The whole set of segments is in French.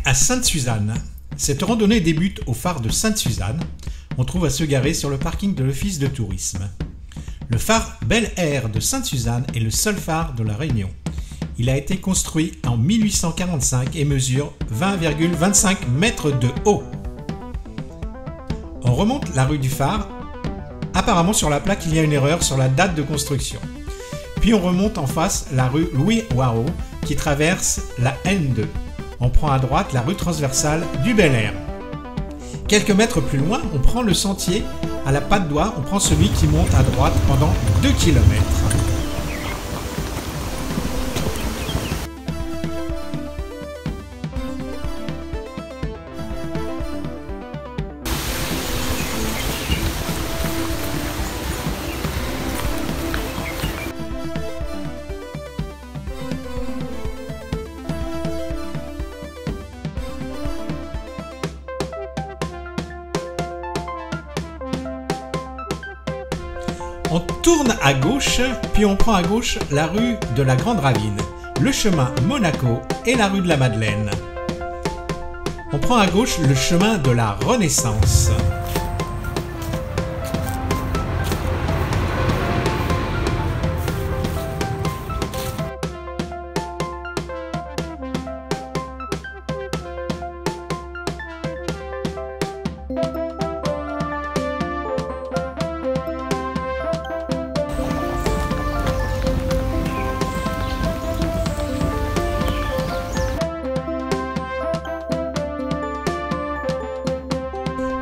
à Sainte-Suzanne. Cette randonnée débute au phare de Sainte-Suzanne. On trouve à se garer sur le parking de l'office de tourisme. Le phare Bel Air de Sainte-Suzanne est le seul phare de la Réunion. Il a été construit en 1845 et mesure 20,25 mètres de haut. On remonte la rue du phare. Apparemment sur la plaque il y a une erreur sur la date de construction. Puis on remonte en face la rue Louis-Waro qui traverse la N2. On prend à droite la rue transversale du Bel Air. Quelques mètres plus loin, on prend le sentier à la patte d'oie, on prend celui qui monte à droite pendant 2 km. On tourne à gauche, puis on prend à gauche la rue de la Grande Ravine, le chemin Monaco et la rue de la Madeleine. On prend à gauche le chemin de la Renaissance.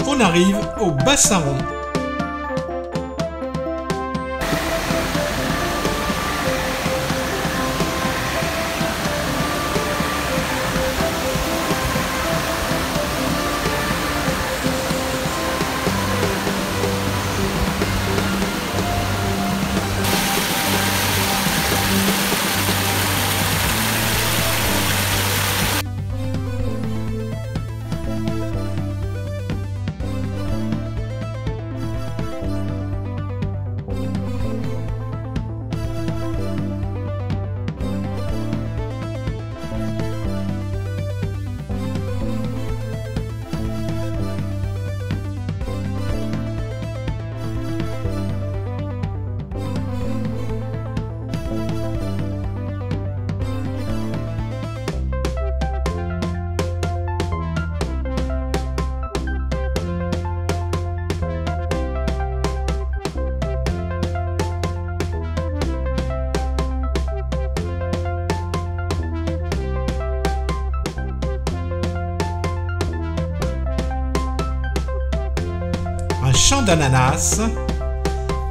On arrive au Bassin-Rond. Un champ d'ananas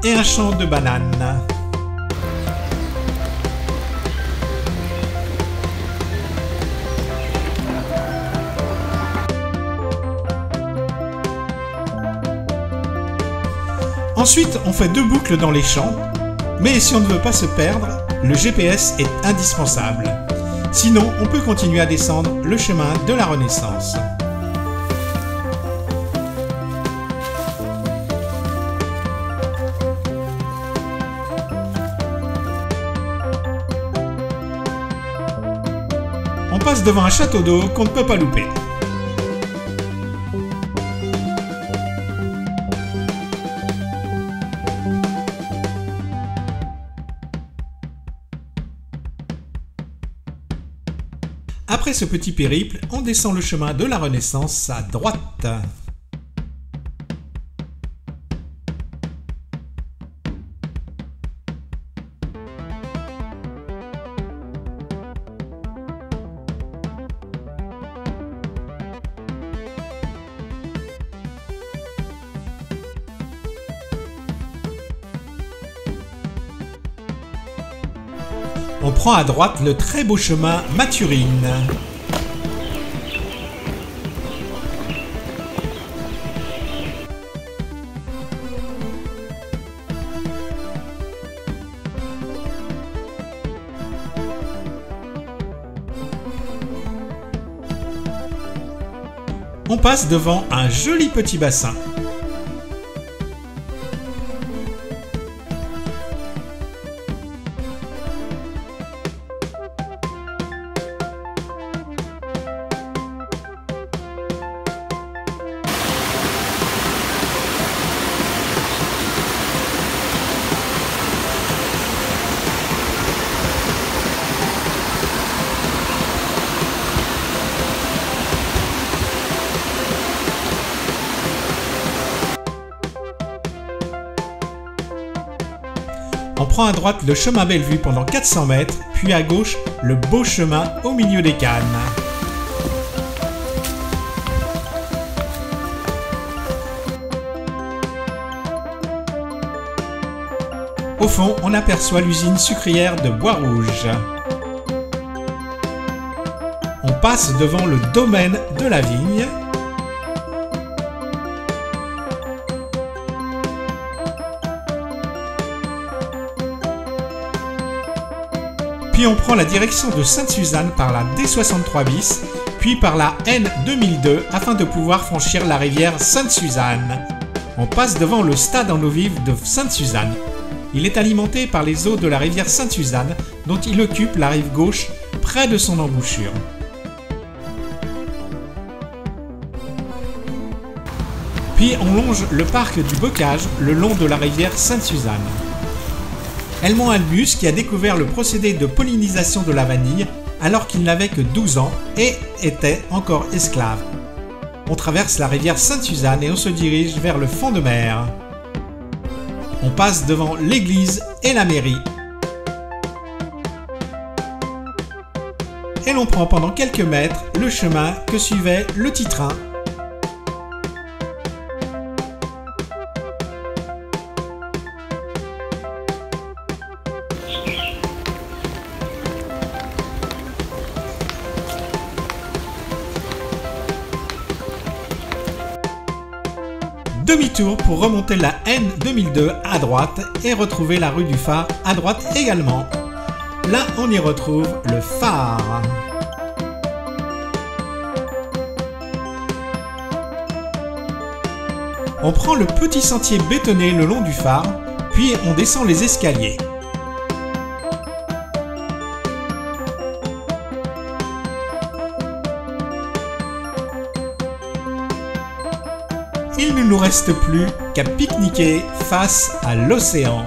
et un champ de bananes. Ensuite, on fait 2 boucles dans les champs, mais si on ne veut pas se perdre, le GPS est indispensable. Sinon, on peut continuer à descendre le chemin de la Renaissance. On passe devant un château d'eau qu'on ne peut pas louper. Après ce petit périple, on descend le chemin de la Renaissance à droite. On prend à droite le très beau chemin Mathurine. On passe devant un joli petit bassin. prend à droite le chemin Bellevue pendant 400 mètres, puis à gauche le beau chemin au milieu des Cannes. Au fond, on aperçoit l'usine sucrière de Bois-Rouge. On passe devant le domaine de la vigne. Puis on prend la direction de Sainte-Suzanne par la D63 bis, puis par la N2002 afin de pouvoir franchir la rivière Sainte-Suzanne. On passe devant le stade en eau vive de Sainte-Suzanne. Il est alimenté par les eaux de la rivière Sainte-Suzanne, dont il occupe la rive gauche, près de son embouchure. Puis on longe le parc du Bocage le long de la rivière Sainte-Suzanne. Helmont Albus, qui a découvert le procédé de pollinisation de la vanille alors qu'il n'avait que 12 ans et était encore esclave. On traverse la rivière Sainte-Suzanne et on se dirige vers le fond de mer. On passe devant l'église et la mairie. Et l'on prend pendant quelques mètres le chemin que suivait le Titrin. Demi-tour pour remonter la N2002 à droite et retrouver la rue du Phare à droite également. Là, on y retrouve le phare. On prend le petit sentier bétonné le long du phare, puis on descend les escaliers. Il ne nous reste plus qu'à pique-niquer face à l'océan.